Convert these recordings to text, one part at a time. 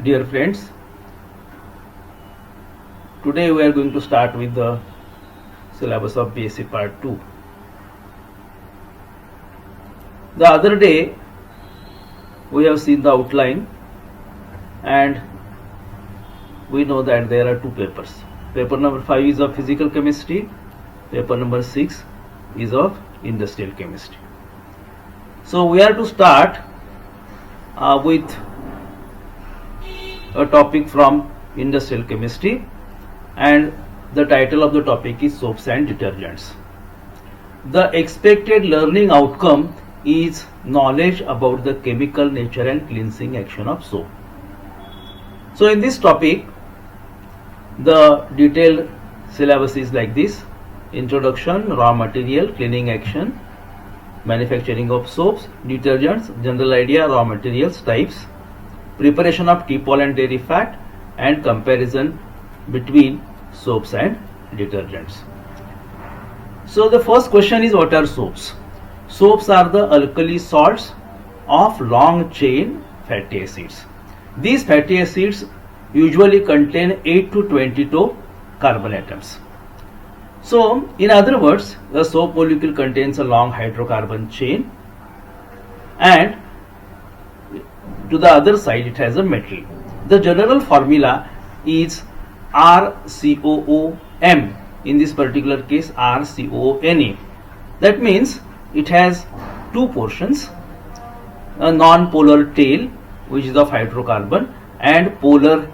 Dear friends, today we are going to start with the syllabus of BSc Part 2. The other day we have seen the outline and we know that there are two papers. Paper number 5 is of physical chemistry, paper number 6 is of industrial chemistry. So we are to start with a topic from industrial chemistry, and the title of the topic is soaps and detergents. The expected learning outcome is knowledge about the chemical nature and cleansing action of soap. So in this topic, the detailed syllabus is like this: introduction, raw material, cleaning action, manufacturing of soaps, detergents, general idea, raw materials, types, preparation of tea pollen dairy fat, and comparison between soaps and detergents. So the first question is, what are soaps? Soaps are the alkali salts of long chain fatty acids. These fatty acids usually contain 8 to 22 carbon atoms. So in other words, the soap molecule contains a long hydrocarbon chain, and to the other side it has a metal. The general formula is RCOOM, in this particular case RCOONA. That means it has two portions: a non-polar tail, which is of hydrocarbon, and polar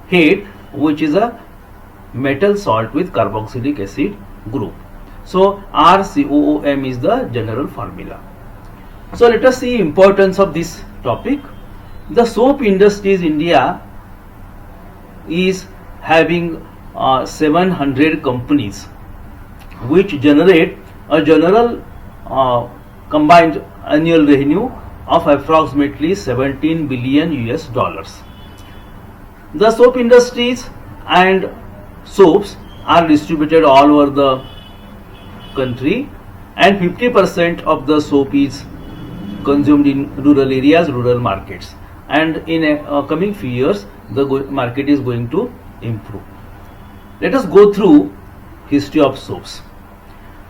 head, which is a metal salt with carboxylic acid group. So RCOOM is the general formula. So let us see importance of this topic. The soap industries India is having 700 companies which generate a general combined annual revenue of approximately 17 billion US dollars. The soap industries and soaps are distributed all over the country, and 50% of the soap is consumed in rural areas, rural markets, and in a coming few years the market is going to improve. Let us go through history of soaps.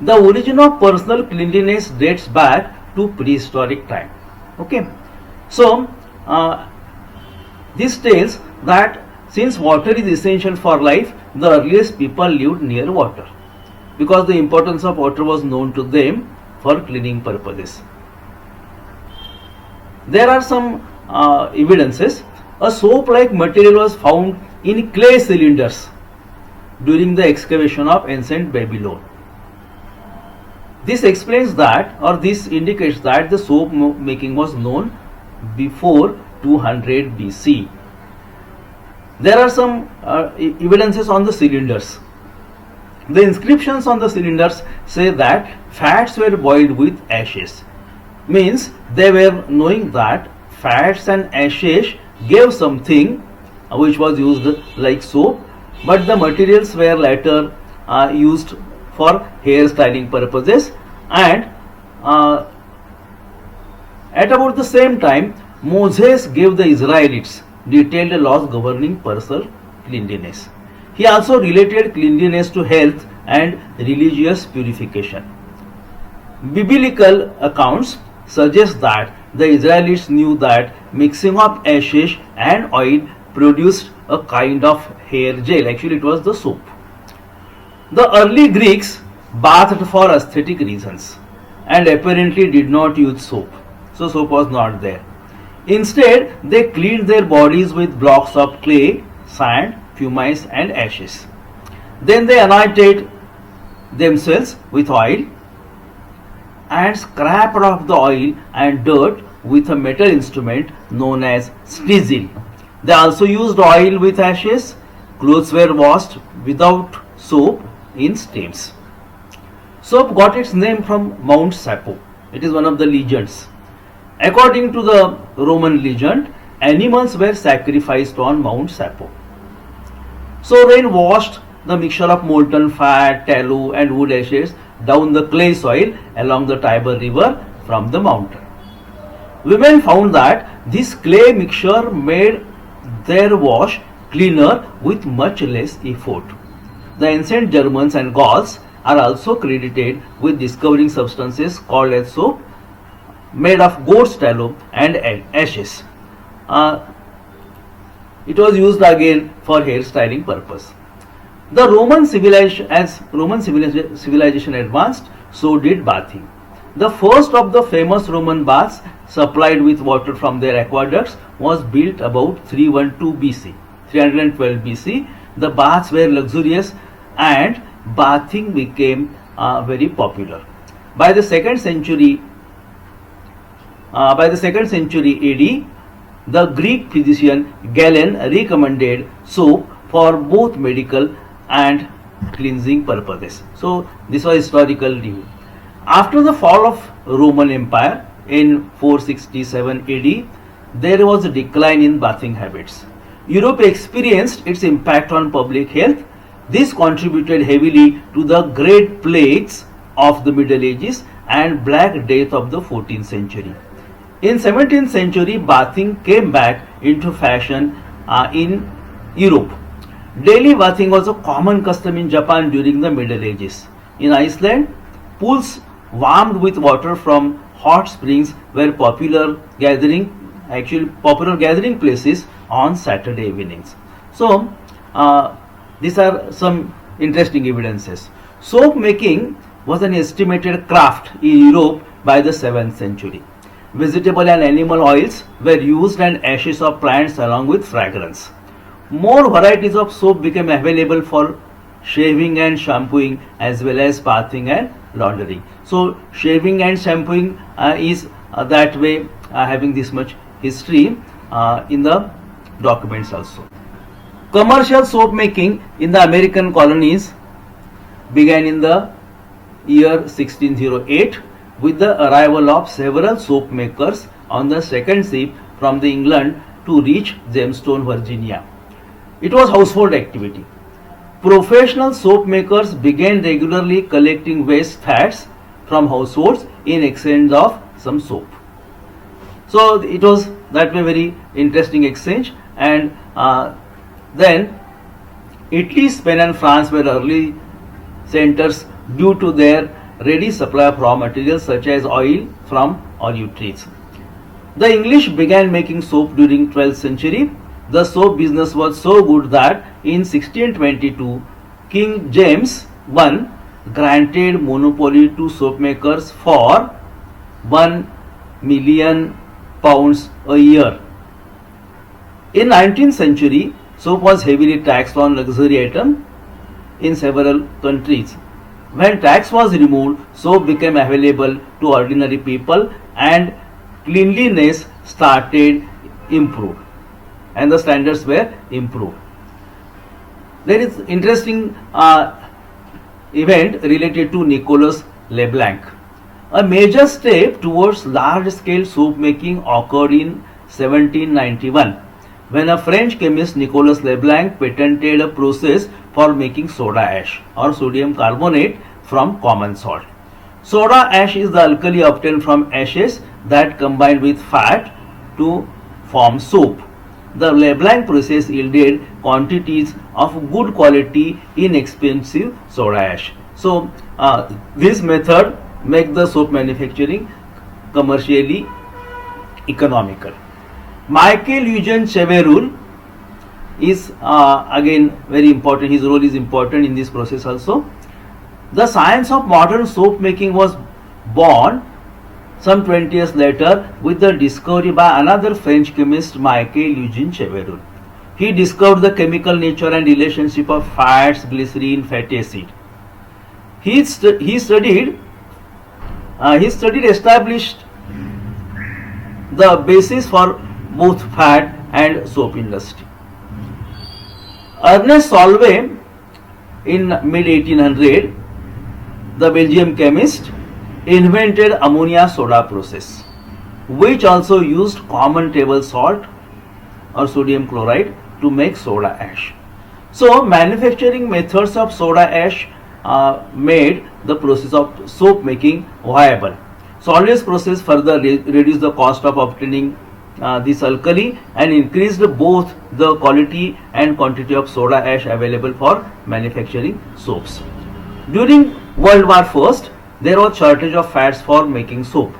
The origin of personal cleanliness dates back to prehistoric time. Okay, so this tells that since water is essential for life, the earliest people lived near water because the importance of water was known to them for cleaning purposes. There are some evidences. A soap-like material was found in clay cylinders during the excavation of ancient Babylon. This explains that, or this indicates that the soap making was known before 200 BC. There are some evidences on the cylinders. The inscriptions on the cylinders say that fats were boiled with ashes. Means they were knowing that fats and ashes gave something which was used like soap, but the materials were later used for hair styling purposes, and at about the same time Moses gave the Israelites detailed laws governing personal cleanliness. He also related cleanliness to health and religious purification. Biblical accounts suggest that the Israelites knew that mixing of ashes and oil produced a kind of hair gel. Actually it was the soap. The early Greeks bathed for aesthetic reasons and apparently did not use soap. So soap was not there. Instead, they cleaned their bodies with blocks of clay, sand, pumice and ashes. Then they anointed themselves with oil and scraped off the oil and dirt with a metal instrument known as stizzle. They also used oil with ashes. Clothes were washed without soap in steams. Soap got its name from Mount Sapo. It is one of the legends. According to the Roman legend, animals were sacrificed on Mount Sapo. So rain washed the mixture of molten fat, tallow and wood ashes down the clay soil along the Tiber river from the mountain. Women found that this clay mixture made their wash cleaner with much less effort. The ancient Germans and Gauls are also credited with discovering substances called as soap made of goat's tallow and ashes. It was used again for hair styling purpose. The Roman civilization, as Roman civilization advanced, so did bathing. The first of the famous Roman baths supplied with water from their aqueducts was built about 312 BC. 312 BC. The baths were luxurious and bathing became very popular. By the second century AD, the Greek physician Galen recommended soap for both medical and cleansing purposes. So this was historical review. After the fall of Roman Empire in 467 AD, there was a decline in bathing habits. Europe experienced its impact on public health. This contributed heavily to the Great Plagues of the Middle Ages and Black Death of the 14th century. In 17th century, bathing came back into fashion in Europe. Daily bathing was a common custom in Japan during the Middle Ages. In Iceland, pools warmed with water from hot springs were popular gathering places on Saturday evenings. So, these are some interesting evidences. Soap making was an estimated craft in Europe by the 7th century. Vegetable and animal oils were used and ashes of plants along with fragrance. More varieties of soap became available for shaving and shampooing as well as bathing and laundering. So shaving and shampooing is that way having this much history in the documents also. Commercial soap making in the American colonies began in the year 1608 with the arrival of several soap makers on the second ship from the England to reach Jamestown, Virginia. It was household activity. Professional soap makers began regularly collecting waste fats from households in exchange of some soap. So it was that way very interesting exchange, and then Italy, Spain and France were early centers due to their ready supply of raw materials such as oil from olive trees. The English began making soap during 12th century. The soap business was so good that in 1622 King James I granted monopoly to soap makers for £1,000,000 a year. In 19th century, soap was heavily taxed on luxury item in several countries. When tax was removed, soap became available to ordinary people and cleanliness started improved and the standards were improved. There is interesting event related to Nicolas Leblanc. A major step towards large-scale soap making occurred in 1791 when a French chemist Nicolas Leblanc patented a process for making soda ash or sodium carbonate from common salt. Soda ash is the alkali obtained from ashes that combine with fat to form soap. The Leblanc process yielded quantities of good quality inexpensive soda ash. So this method makes the soap manufacturing commercially economical. Michael Eugene Chevreul is again very important. His role is important in this process also. The science of modern soap making was born some 20 years later with the discovery by another French chemist, Michael Eugene Chevreul. He discovered the chemical nature and relationship of fats, glycerin, fatty acid. He established the basis for both fat and soap industry. Ernest Solvay in mid 1800, the Belgian chemist, invented ammonia soda process, which also used common table salt or sodium chloride to make soda ash. So manufacturing methods of soda ash made the process of soap making viable. Solvay's process further reduced the cost of obtaining this alkali and increased both the quality and quantity of soda ash available for manufacturing soaps. During World War I, there was shortage of fats for making soap.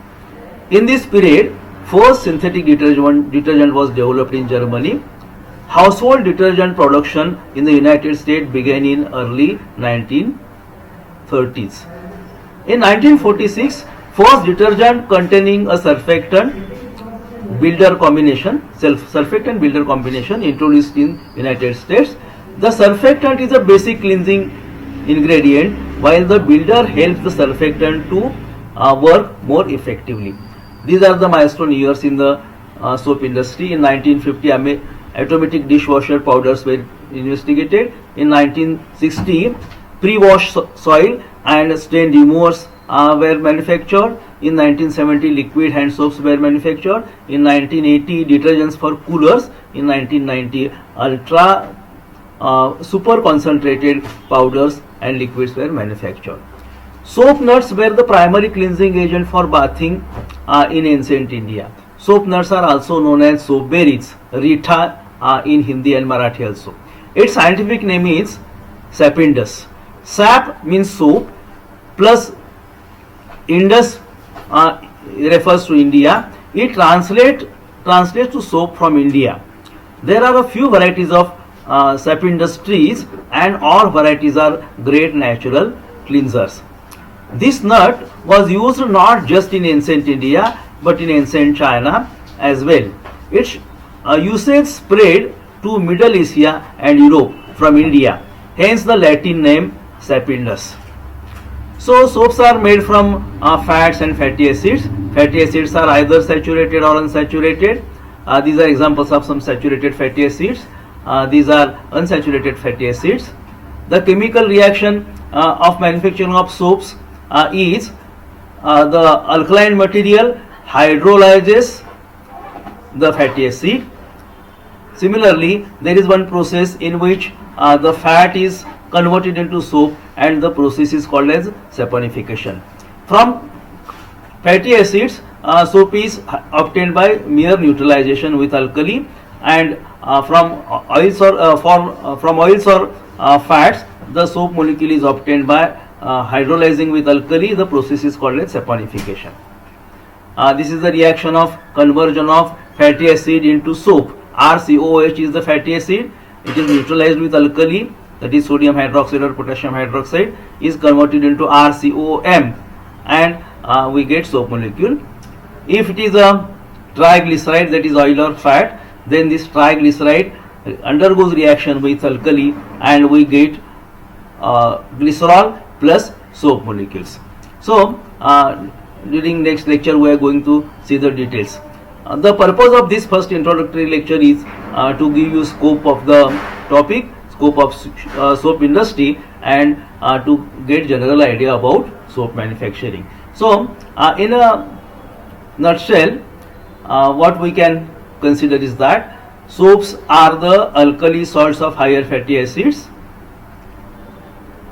In this period, first synthetic detergent was developed in Germany. Household detergent production in the United States began in early 1930s. In 1946, first detergent containing a surfactant builder combination, surfactant builder combination introduced in United States. The surfactant is a basic cleansing ingredient, while the builder helps the surfactant to work more effectively. These are the milestone years in the soap industry. In 1950, automatic dishwasher powders were investigated. In 1960, pre-wash soil and stain removers were manufactured. In 1970, liquid hand soaps were manufactured. In 1980, detergents for coolers. In 1990, ultra super concentrated powders and liquids were manufactured. Soap nuts were the primary cleansing agent for bathing in ancient India. Soap nuts are also known as soap berries, Rita in Hindi and Marathi also. Its scientific name is Sapindus. Sap means soap, plus Indus refers to India. It translates to soap from India. There are a few varieties of Sapindus trees, and all varieties are great natural cleansers. This nut was used not just in ancient India but in ancient China as well. Its usage spread to Middle Asia and Europe from India, hence the Latin name Sapindus. So soaps are made from fats and fatty acids. Fatty acids are either saturated or unsaturated. These are examples of some saturated fatty acids. These are unsaturated fatty acids. The chemical reaction of manufacturing of soaps is the alkaline material hydrolyzes the fatty acid. Similarly, there is one process in which the fat is converted into soap, and the process is called as saponification. From fatty acids, soap is obtained by mere neutralization with alkali, and from oils or fats, the soap molecule is obtained by hydrolyzing with alkali. The process is called as saponification. This is the reaction of conversion of fatty acid into soap. RCOH is the fatty acid. It is neutralized with alkali, that is sodium hydroxide or potassium hydroxide, is converted into RCOM, and we get soap molecule. If it is a triglyceride, that is oil or fat, then this triglyceride undergoes reaction with alkali, and we get glycerol plus soap molecules. So during next lecture we are going to see the details. The purpose of this first introductory lecture is to give you scope of the topic, scope of soap industry, and to get general idea about soap manufacturing. So in a nutshell, what we can consider is that soaps are the alkali salts of higher fatty acids.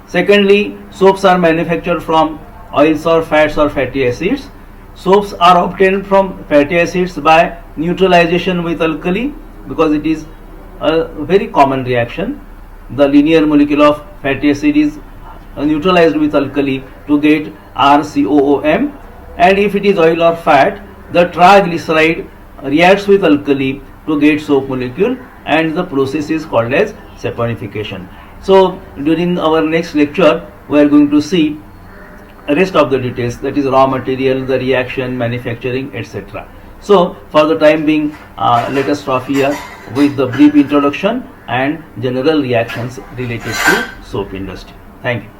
Secondly, soaps are manufactured from oils or fats or fatty acids. Soaps are obtained from fatty acids by neutralization with alkali, because it is a very common reaction. The linear molecule of fatty acid is neutralized with alkali to get RCOOM, and if it is oil or fat, the triglyceride reacts with alkali to get soap molecule, and the process is called as saponification. So during our next lecture we are going to see rest of the details, that is raw material, the reaction, manufacturing, etc. So for the time being, let us stop here with the brief introduction and general reactions related to soap industry. Thank you.